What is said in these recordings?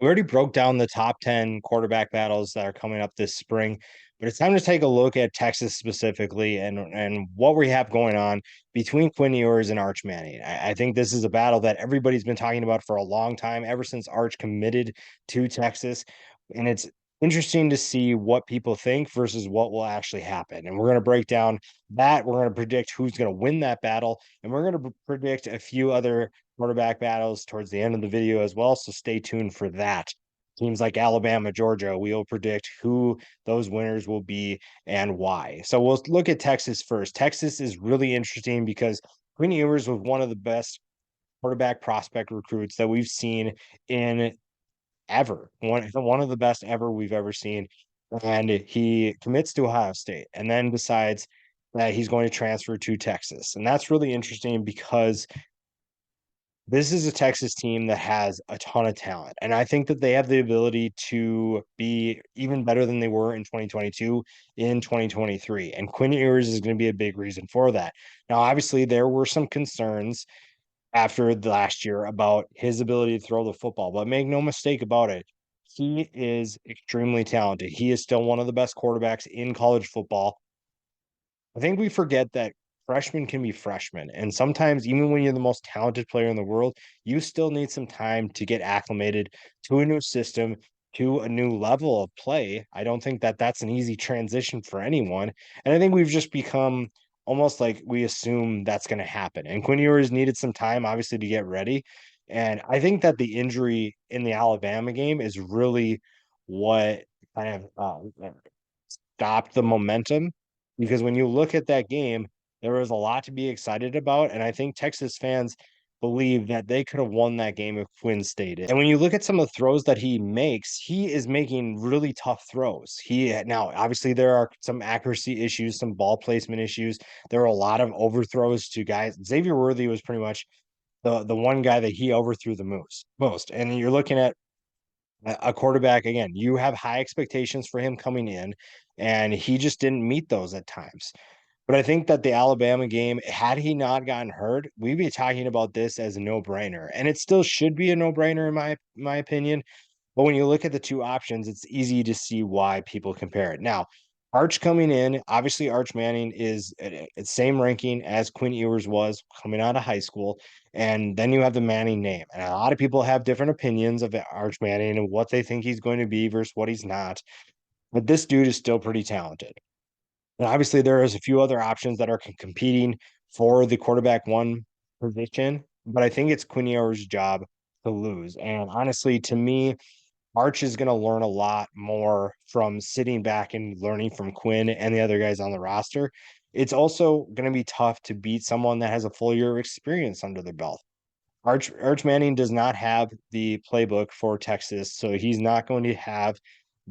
We already broke down the top 10 quarterback battles that are coming up this spring, but it's time to take a look at Texas specifically and what we have going on between Quinn Ewers and Arch Manning. I think this is a battle that everybody's been talking about for a long time, ever since Arch committed to Texas. And it's interesting to see what people think versus what will actually happen. And we're going to break down that. We're going to predict who's going to win that battle. And we're going to predict a few other quarterback battles towards the end of the video as well. So stay tuned for that. Teams like Alabama, Georgia, we'll predict who those winners will be and why. So we'll look at Texas first. Texas is really interesting because Quinn Ewers was one of the best quarterback prospect recruits that we've seen in ever. One of the best ever we've ever seen. And he commits to Ohio State and then decides that he's going to transfer to Texas. And that's really interesting because this is a Texas team that has a ton of talent. And I think that they have the ability to be even better than they were in 2022 in 2023. And Quinn Ewers is going to be a big reason for that. Now, obviously, there were some concerns after the last year about his ability to throw the football, but make no mistake about it. He is extremely talented. He is still one of the best quarterbacks in college football. I think we forget that freshmen can be freshmen. And sometimes, even when you're the most talented player in the world, you still need some time to get acclimated to a new system, to a new level of play. I don't think that that's an easy transition for anyone. And I think we've just become almost like we assume that's going to happen. And Quinn Ewers needed some time, obviously, to get ready. And I think that the injury in the Alabama game is really what kind of stopped the momentum because when you look at that game, there was a lot to be excited about. And I think Texas fans believe that they could have won that game if Quinn stayed in. And when you look at some of the throws that he makes, he is making really tough throws. Now, obviously, there are some accuracy issues, some ball placement issues. There were a lot of overthrows to guys. Xavier Worthy was pretty much the one guy that he overthrew the most. And you're looking at a quarterback again, you have high expectations for him coming in, and he just didn't meet those at times. But I think that the Alabama game, had he not gotten hurt, we'd be talking about this as a no-brainer. And it still should be a no-brainer in my opinion. But when you look at the two options, it's easy to see why people compare it. Now, Arch coming in, obviously Arch Manning is at same ranking as Quinn Ewers was coming out of high school. And then you have the Manning name. And a lot of people have different opinions of Arch Manning and what they think he's going to be versus what he's not. But this dude is still pretty talented. And obviously, there is a few other options that are competing for the quarterback one position, but I think it's Quinn Ewers' job to lose. And honestly, to me, Arch is going to learn a lot more from sitting back and learning from Quinn and the other guys on the roster. It's also going to be tough to beat someone that has a full year of experience under their belt. Arch Manning does not have the playbook for Texas, so he's not going to have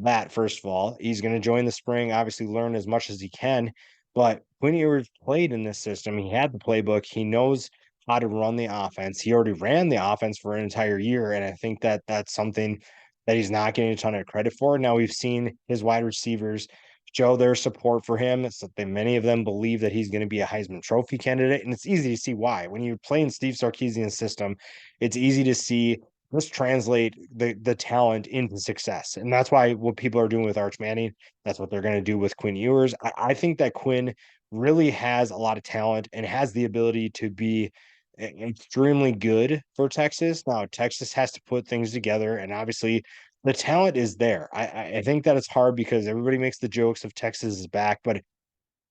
that. First of all, he's going to join the spring, obviously learn as much as he can. But when he was played in this system, he had the playbook. He knows how to run the offense. He already ran the offense for an entire year, and I think that that's something that he's not getting a ton of credit for. Now we've seen his wide receivers show their support for him. It's that many of them believe that he's going to be a Heisman Trophy candidate, and it's easy to see why. When you play in Steve Sarkisian's system, it's easy to see let's translate the talent into success, and that's why what people are doing with Arch Manning, that's what they're going to do with Quinn Ewers. I think that Quinn really has a lot of talent and has the ability to be extremely good for Texas. Now, Texas has to put things together, and obviously the talent is there. I think that it's hard because everybody makes the jokes of Texas is back, but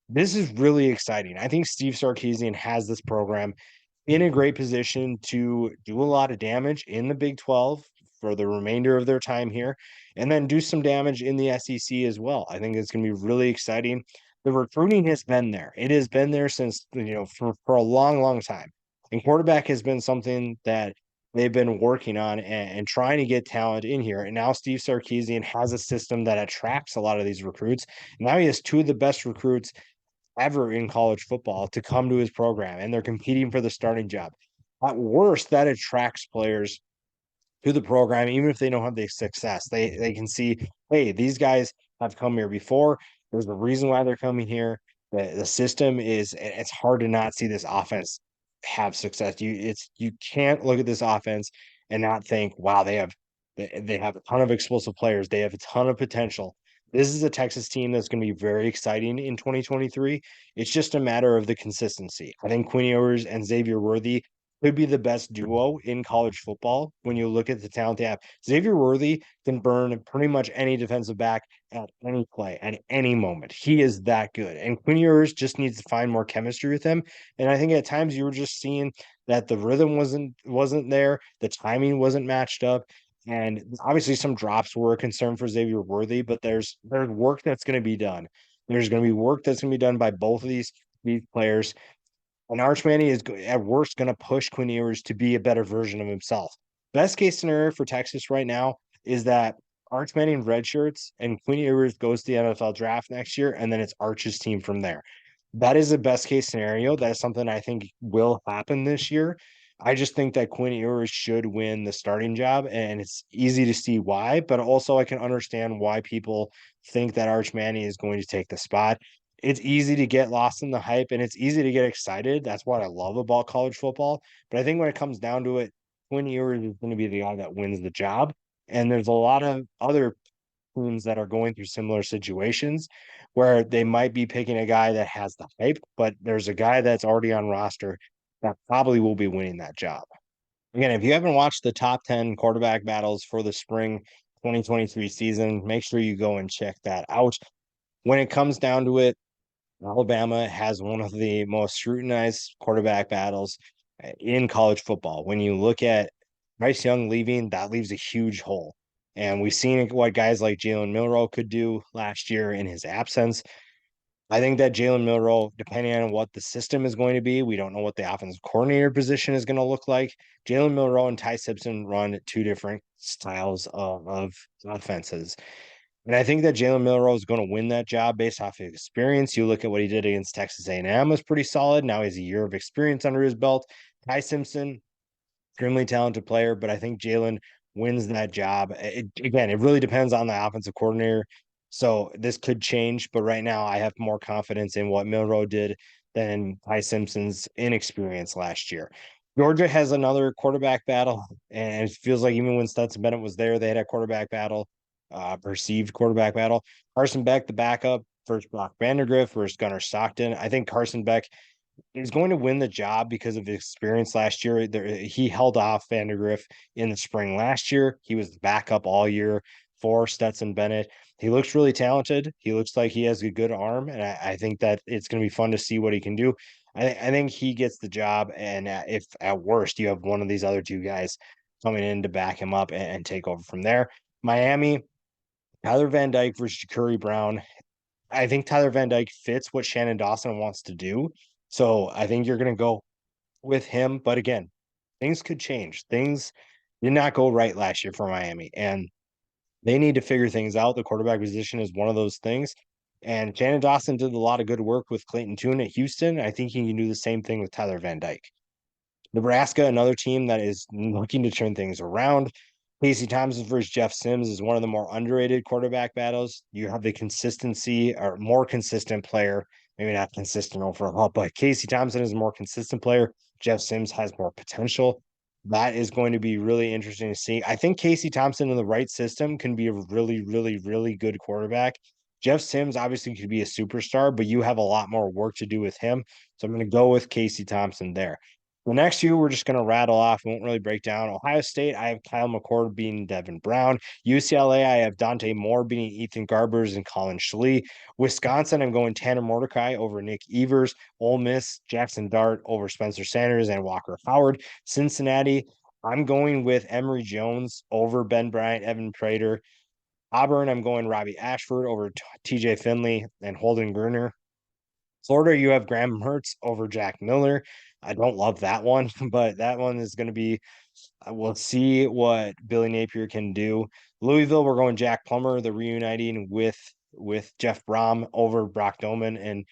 this is really exciting. I think Steve Sarkisian has this program in a great position to do a lot of damage in the Big 12 for the remainder of their time here, and then do some damage in the SEC as well. I think it's going to be really exciting. The recruiting has been there. It has been there since, for a long, long time. And quarterback has been something that they've been working on and trying to get talent in here. And now Steve Sarkisian has a system that attracts a lot of these recruits. Now he has two of the best recruits ever in college football to come to his program, and they're competing for the starting job. At worst, that attracts players to the program, even if they don't have the success. They can see, hey, these guys have come here before. There's a reason why they're coming here. The system is it's hard to not see this offense have success. You can't look at this offense and not think, wow, they have They have a ton of explosive players. They have a ton of potential. This is a Texas team that's going to be very exciting in 2023. It's just a matter of the consistency. I think Quinn Ewers and Xavier Worthy could be the best duo in college football when you look at the talent they have. Xavier Worthy can burn pretty much any defensive back at any play, at any moment. He is that good. And Quinn Ewers just needs to find more chemistry with him. And I think at times you were just seeing that the rhythm wasn't there, the timing wasn't matched up. And obviously some drops were a concern for Xavier Worthy, but there's work that's going to be done. There's going to be work that's going to be done by both of these players. And Arch Manning is at worst going to push Quinn Ewers to be a better version of himself. Best case scenario for Texas right now is that Arch Manning redshirts and Quinn Ewers goes to the NFL draft next year, and then it's Arch's team from there. That is a best case scenario. That is something I think will happen this year. I just think that Quinn Ewers should win the starting job, and it's easy to see why, but also I can understand why people think that Arch Manning is going to take the spot. It's easy to get lost in the hype and it's easy to get excited. That's what I love about college football. But I think when it comes down to it, Quinn Ewers is going to be the guy that wins the job. And there's a lot of other teams that are going through similar situations where they might be picking a guy that has the hype, but there's a guy that's already on roster that probably will be winning that job. Again, if you haven't watched the top 10 quarterback battles for the spring 2023 season, make sure you go and check that out. When it comes down to it, Alabama has one of the most scrutinized quarterback battles in college football. When you look at Bryce Young leaving, that leaves a huge hole. And we've seen what guys like Jalen Milroe could do last year in his absence. I think that Jalen Milroe, depending on what the system is going to be, we don't know what the offensive coordinator position is going to look like. Jalen Milroe and Ty Simpson run two different styles of offenses. And I think that Jalen Milroe is going to win that job based off of experience. You look at what he did against Texas A&M was pretty solid. Now he's a year of experience under his belt. Ty Simpson, extremely talented player, but I think Jalen wins that job. Again, it really depends on the offensive coordinator. So this could change, but right now I have more confidence in what Milroe did than Ty Simpson's inexperience last year. Georgia has another quarterback battle, and it feels like even when Stetson Bennett was there, they had a quarterback battle, perceived quarterback battle. Carson Beck, the backup, versus Brock Vandagriff versus Gunnar Stockton. I think Carson Beck is going to win the job because of his experience last year. He held off Vandagriff in the spring last year. He was the backup all year for Stetson Bennett. He looks really talented. He looks like he has a good arm, and I think that it's going to be fun to see what he can do. I think he gets the job, and if at worst you have one of these other two guys coming in to back him up and take over from there. Miami, Tyler Van Dyke versus Ja'Cory Brown. I think Tyler Van Dyke fits what Shannon Dawson wants to do. So I think you're going to go with him. But again, things could change. Things did not go right last year for Miami, and they need to figure things out. The quarterback position is one of those things. And Shannon Dawson did a lot of good work with Clayton Tune at Houston. I think he can do the same thing with Tyler Van Dyke. Nebraska, another team that is looking to turn things around. Casey Thompson versus Jeff Sims is one of the more underrated quarterback battles. You have the consistency or more consistent player, maybe not consistent overall, but Casey Thompson is a more consistent player. Jeff Sims has more potential. That is going to be really interesting to see. I think Casey Thompson in the right system can be a really, really, really good quarterback. Jeff Sims obviously could be a superstar, but you have a lot more work to do with him. So I'm going to go with Casey Thompson there. The next few we're just going to rattle off. We won't really break down. Ohio State, I have Kyle McCord beating Devin Brown. UCLA, I have Dante Moore beating Ethan Garbers and Colin Schlee. Wisconsin, I'm going Tanner Mordecai over Nick Evers. Ole Miss, Jackson Dart over Spencer Sanders and Walker Howard. Cincinnati, I'm going with Emory Jones over Ben Bryant, Evan Prater. Auburn, I'm going Robbie Ashford over TJ Finley and Holden Gruner. Florida, you have Graham Mertz over Jack Miller. I don't love that one, but that one is going to be, we'll see what Billy Napier can do. Louisville, we're going Jack Plummer, the reuniting with Jeff Brom over Brock Doman and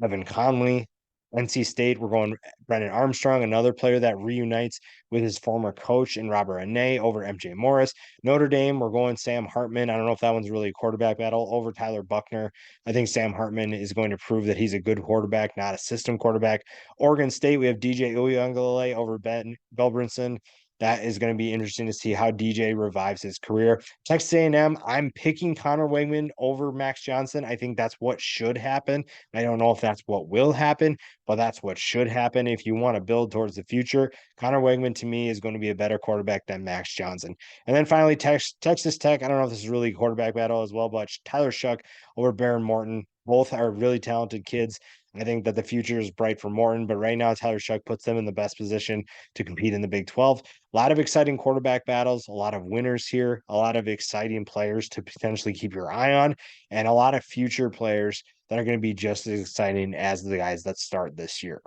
Evan Conley. NC State, we're going Brendan Armstrong, another player that reunites with his former coach and Robert Ane over MJ Morris. Notre Dame, we're going Sam Hartman. I don't know if that one's really a quarterback battle over Tyler Buckner. I think Sam Hartman is going to prove that he's a good quarterback, not a system quarterback. Oregon State, we have DJ Uiagalelei over Ben Belbrinson. That is going to be interesting to see how DJ revives his career. Texas A&M, I'm picking Connor Wegman over Max Johnson. I think that's what should happen. I don't know if that's what will happen, but that's what should happen if you want to build towards the future. Connor Wegman to me is going to be a better quarterback than Max Johnson. And then finally, Texas Tech. I don't know if this is really a quarterback battle as well, but Tyler Shuck over Baron Morton. Both are really talented kids. I think that the future is bright for Morton, but right now Tyler Shuck puts them in the best position to compete in the Big 12. A lot of exciting quarterback battles, a lot of winners here, a lot of exciting players to potentially keep your eye on, and a lot of future players that are going to be just as exciting as the guys that start this year.